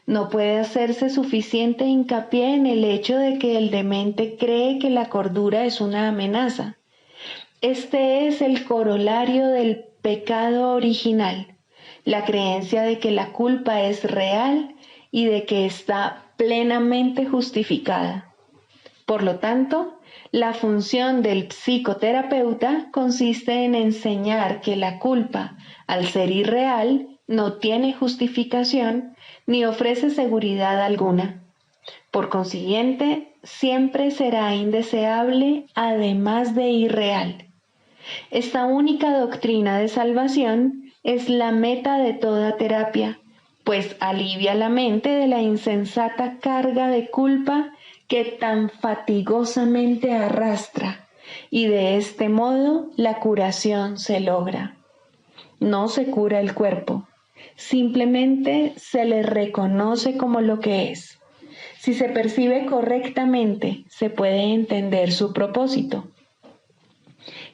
No puede hacerse suficiente hincapié en el hecho de que el demente cree que la cordura es una amenaza. Este es el corolario del pecado original, la creencia de que la culpa es real y de que está plenamente justificada. Por lo tanto, la función del psicoterapeuta consiste en enseñar que la culpa, al ser irreal, no tiene justificación ni ofrece seguridad alguna. Por consiguiente, siempre será indeseable, además de irreal. Esta única doctrina de salvación es la meta de toda terapia, pues alivia la mente de la insensata carga de culpa que tan fatigosamente arrastra, y de este modo la curación se logra. No se cura el cuerpo, simplemente se le reconoce como lo que es. Si se percibe correctamente, se puede entender su propósito.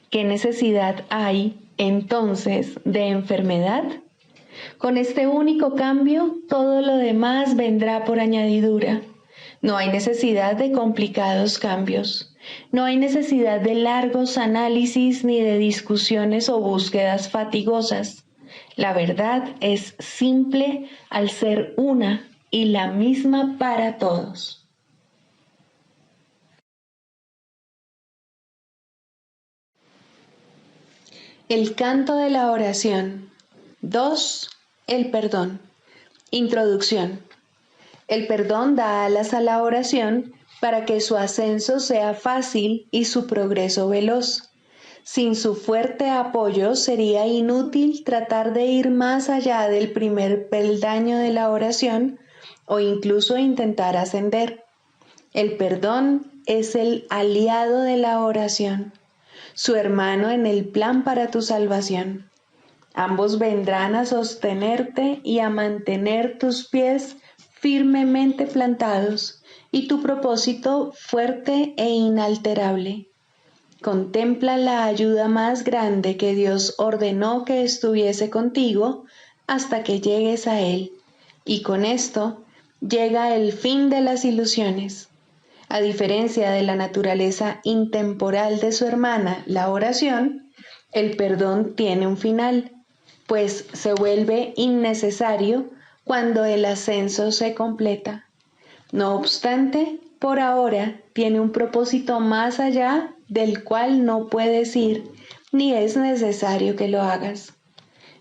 ¿Qué necesidad hay, entonces, de enfermedad? Con este único cambio, todo lo demás vendrá por añadidura. No hay necesidad de complicados cambios. No hay necesidad de largos análisis ni de discusiones o búsquedas fatigosas. La verdad es simple al ser una y la misma para todos. El canto de la oración. 2. El perdón. Introducción. El perdón da alas a la oración para que su ascenso sea fácil y su progreso veloz. Sin su fuerte apoyo sería inútil tratar de ir más allá del primer peldaño de la oración o incluso intentar ascender. El perdón es el aliado de la oración, su hermano en el plan para tu salvación. Ambos vendrán a sostenerte y a mantener tus pies firmemente plantados y tu propósito fuerte e inalterable. Contempla la ayuda más grande que Dios ordenó que estuviese contigo hasta que llegues a Él, y con esto llega el fin de las ilusiones. A diferencia de la naturaleza intemporal de su hermana, la oración, el perdón tiene un final, pues se vuelve innecesario cuando el ascenso se completa. No obstante, por ahora tiene un propósito más allá del cual no puedes ir, ni es necesario que lo hagas.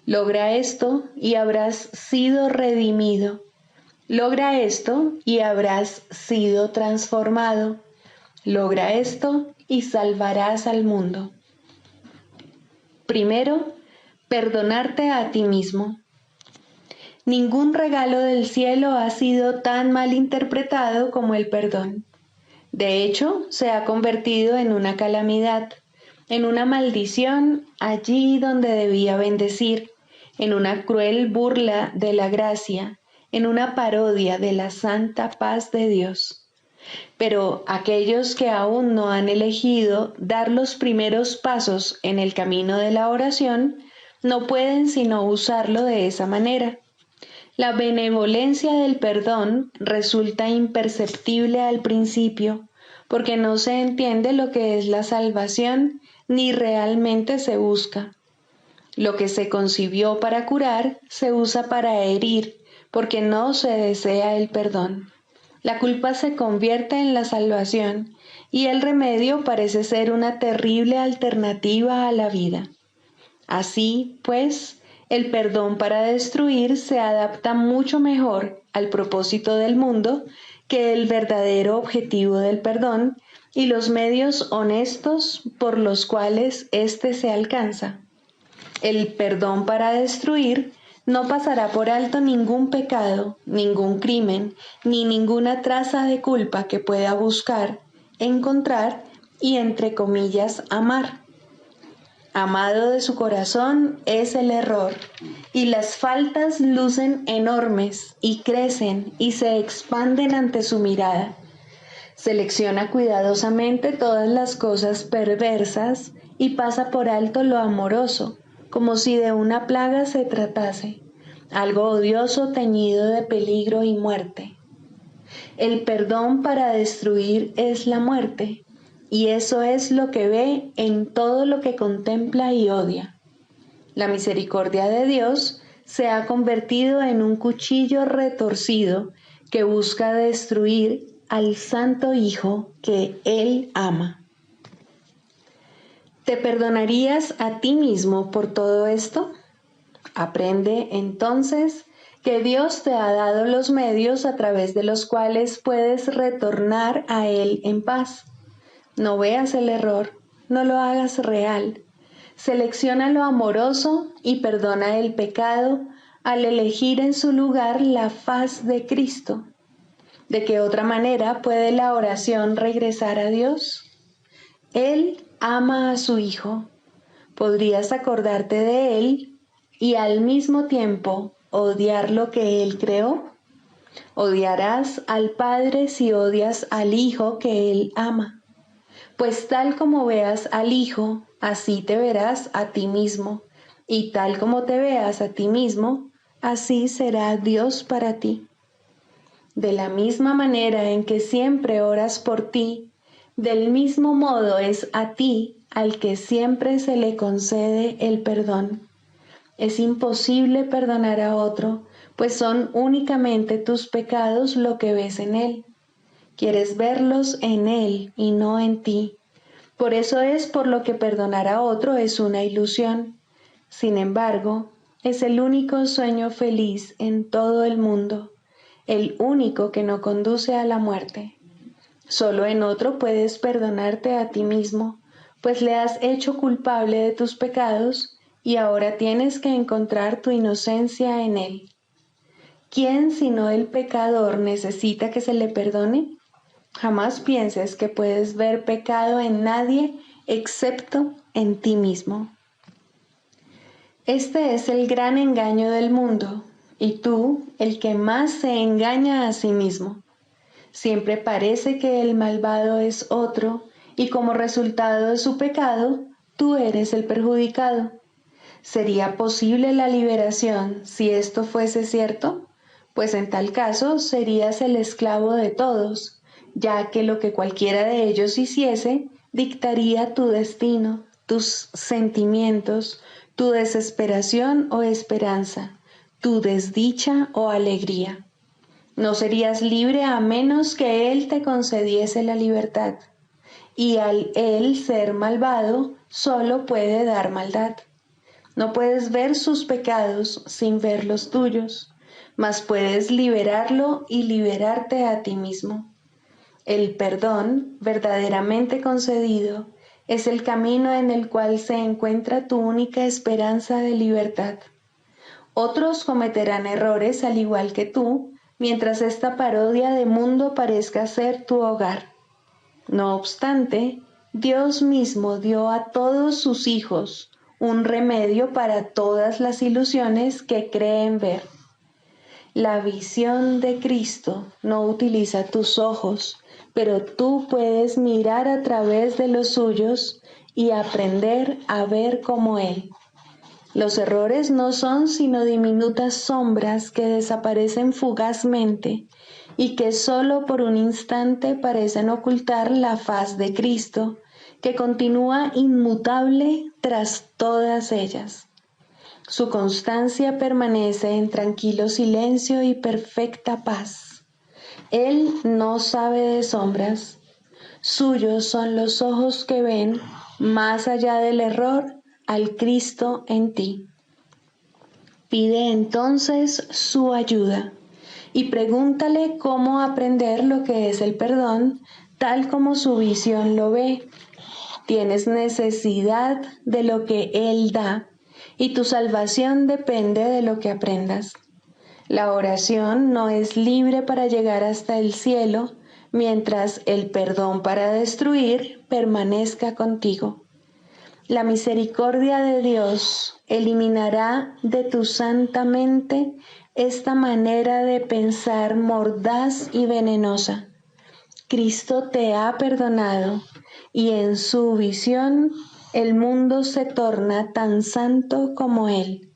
Logra esto y habrás sido redimido. Logra esto y habrás sido transformado. Logra esto y salvarás al mundo. Primero, perdonarte a ti mismo. Ningún regalo del cielo ha sido tan mal interpretado como el perdón. De hecho, se ha convertido en una calamidad, en una maldición allí donde debía bendecir, en una cruel burla de la gracia, en una parodia de la santa paz de Dios. Pero aquellos que aún no han elegido dar los primeros pasos en el camino de la oración, no pueden sino usarlo de esa manera. La benevolencia del perdón resulta imperceptible al principio, porque no se entiende lo que es la salvación ni realmente se busca. Lo que se concibió para curar se usa para herir, porque no se desea el perdón. La culpa se convierte en la salvación y el remedio parece ser una terrible alternativa a la vida. Así, pues, el perdón para destruir se adapta mucho mejor al propósito del mundo que el verdadero objetivo del perdón y los medios honestos por los cuales éste se alcanza. El perdón para destruir no pasará por alto ningún pecado, ningún crimen, ni ninguna traza de culpa que pueda buscar, encontrar y, entre comillas, amar. Amado de su corazón es el error, y las faltas lucen enormes y crecen y se expanden ante su mirada. Selecciona cuidadosamente todas las cosas perversas y pasa por alto lo amoroso, como si de una plaga se tratase, algo odioso teñido de peligro y muerte. El perdón para destruir es la muerte, y eso es lo que ve en todo lo que contempla y odia. La misericordia de Dios se ha convertido en un cuchillo retorcido que busca destruir al Santo Hijo que Él ama. ¿Te perdonarías a ti mismo por todo esto? Aprende entonces que Dios te ha dado los medios a través de los cuales puedes retornar a Él en paz. No veas el error, no lo hagas real. Selecciona lo amoroso y perdona el pecado al elegir en su lugar la faz de Cristo. ¿De qué otra manera puede la oración regresar a Dios? Él ama a su Hijo. ¿Podrías acordarte de Él y al mismo tiempo odiar lo que Él creó? Odiarás al Padre si odias al Hijo que Él ama. Pues tal como veas al Hijo, así te verás a ti mismo, y tal como te veas a ti mismo, así será Dios para ti. De la misma manera en que siempre oras por ti, del mismo modo es a ti al que siempre se le concede el perdón. Es imposible perdonar a otro, pues son únicamente tus pecados lo que ves en él. Quieres verlos en él y no en ti. Por eso es por lo que perdonar a otro es una ilusión. Sin embargo, es el único sueño feliz en todo el mundo, el único que no conduce a la muerte. Solo en otro puedes perdonarte a ti mismo, pues le has hecho culpable de tus pecados y ahora tienes que encontrar tu inocencia en él. ¿Quién sino el pecador necesita que se le perdone? Jamás pienses que puedes ver pecado en nadie excepto en ti mismo. Este es el gran engaño del mundo, y tú, el que más se engaña a sí mismo. Siempre parece que el malvado es otro, y como resultado de su pecado, tú eres el perjudicado. ¿Sería posible la liberación si esto fuese cierto? Pues en tal caso serías el esclavo de todos, ya que lo que cualquiera de ellos hiciese dictaría tu destino, tus sentimientos, tu desesperación o esperanza, tu desdicha o alegría. No serías libre a menos que Él te concediese la libertad, y al Él ser malvado, solo puede dar maldad. No puedes ver sus pecados sin ver los tuyos, mas puedes liberarlo y liberarte a ti mismo. El perdón, verdaderamente concedido, es el camino en el cual se encuentra tu única esperanza de libertad. Otros cometerán errores al igual que tú, mientras esta parodia de mundo parezca ser tu hogar. No obstante, Dios mismo dio a todos sus hijos un remedio para todas las ilusiones que creen ver. La visión de Cristo no utiliza tus ojos, pero tú puedes mirar a través de los suyos y aprender a ver como Él. Los errores no son sino diminutas sombras que desaparecen fugazmente y que solo por un instante parecen ocultar la faz de Cristo, que continúa inmutable tras todas ellas. Su constancia permanece en tranquilo silencio y perfecta paz. Él no sabe de sombras. Suyos son los ojos que ven, más allá del error, al Cristo en ti. Pide entonces su ayuda y pregúntale cómo aprender lo que es el perdón, tal como su visión lo ve. Tienes necesidad de lo que Él da, y tu salvación depende de lo que aprendas. La oración no es libre para llegar hasta el cielo, mientras el perdón para destruir permanezca contigo. La misericordia de Dios eliminará de tu santa mente esta manera de pensar mordaz y venenosa. Cristo te ha perdonado y en su visión el mundo se torna tan santo como Él.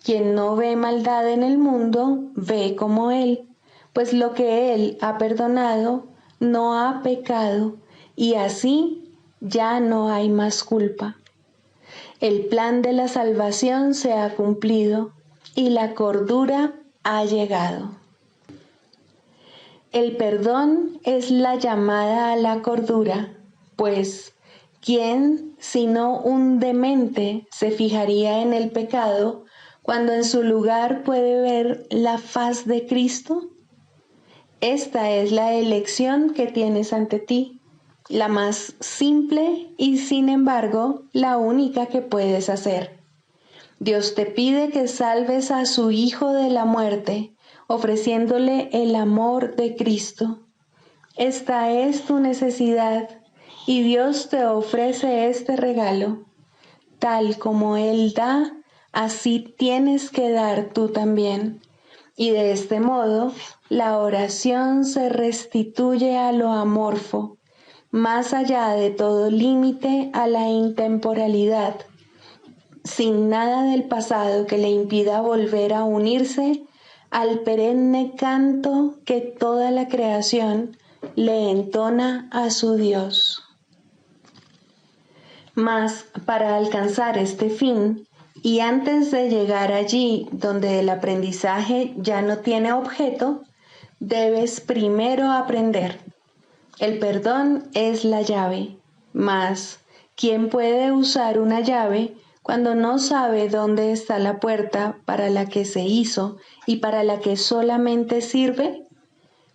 Quien no ve maldad en el mundo, ve como Él, pues lo que Él ha perdonado no ha pecado, y así ya no hay más culpa. El plan de la salvación se ha cumplido y la cordura ha llegado. El perdón es la llamada a la cordura, pues ¿quién sino un demente se fijaría en el pecado cuando en su lugar puede ver la faz de Cristo? Esta es la elección que tienes ante ti, la más simple y sin embargo la única que puedes hacer. Dios te pide que salves a su Hijo de la muerte, ofreciéndole el amor de Cristo. Esta es tu necesidad y Dios te ofrece este regalo. Tal como Él da, así tienes que dar tú también. Y de este modo, la oración se restituye a lo amorfo, más allá de todo límite a la intemporalidad, sin nada del pasado que le impida volver a unirse al perenne canto que toda la creación le entona a su Dios. Mas para alcanzar este fin, y antes de llegar allí donde el aprendizaje ya no tiene objeto, debes primero aprender. El perdón es la llave, mas ¿quién puede usar una llave cuando no sabe dónde está la puerta para la que se hizo y para la que solamente sirve?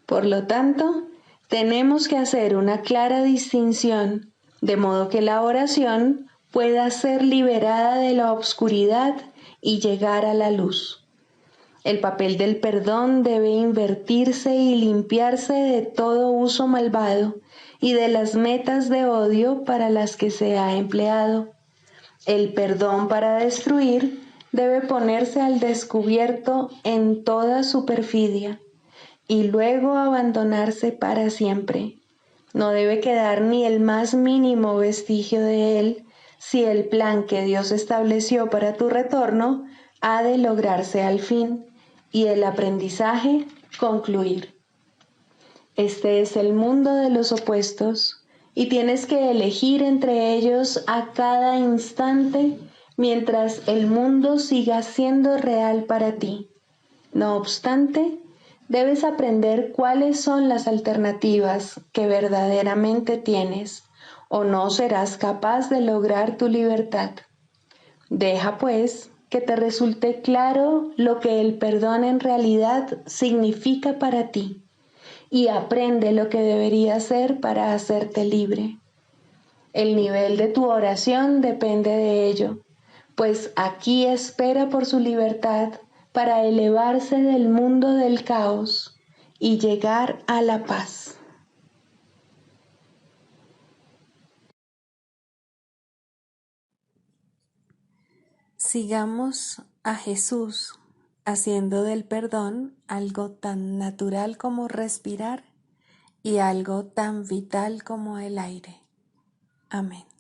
Por lo tanto, tenemos que hacer una clara distinción, de modo que la oración pueda ser liberada de la oscuridad y llegar a la luz. El papel del perdón debe invertirse y limpiarse de todo uso malvado y de las metas de odio para las que se ha empleado. El perdón para destruir debe ponerse al descubierto en toda su perfidia y luego abandonarse para siempre. No debe quedar ni el más mínimo vestigio de él si el plan que Dios estableció para tu retorno ha de lograrse al fin y el aprendizaje concluir. Este es el mundo de los opuestos y tienes que elegir entre ellos a cada instante mientras el mundo siga siendo real para ti. No obstante, debes aprender cuáles son las alternativas que verdaderamente tienes, o no serás capaz de lograr tu libertad. Deja, pues, que te resulte claro lo que el perdón en realidad significa para ti, y aprende lo que debería hacer para hacerte libre. El nivel de tu oración depende de ello, pues aquí espera por su libertad para elevarse del mundo del caos y llegar a la paz. Sigamos a Jesús haciendo del perdón algo tan natural como respirar y algo tan vital como el aire. Amén.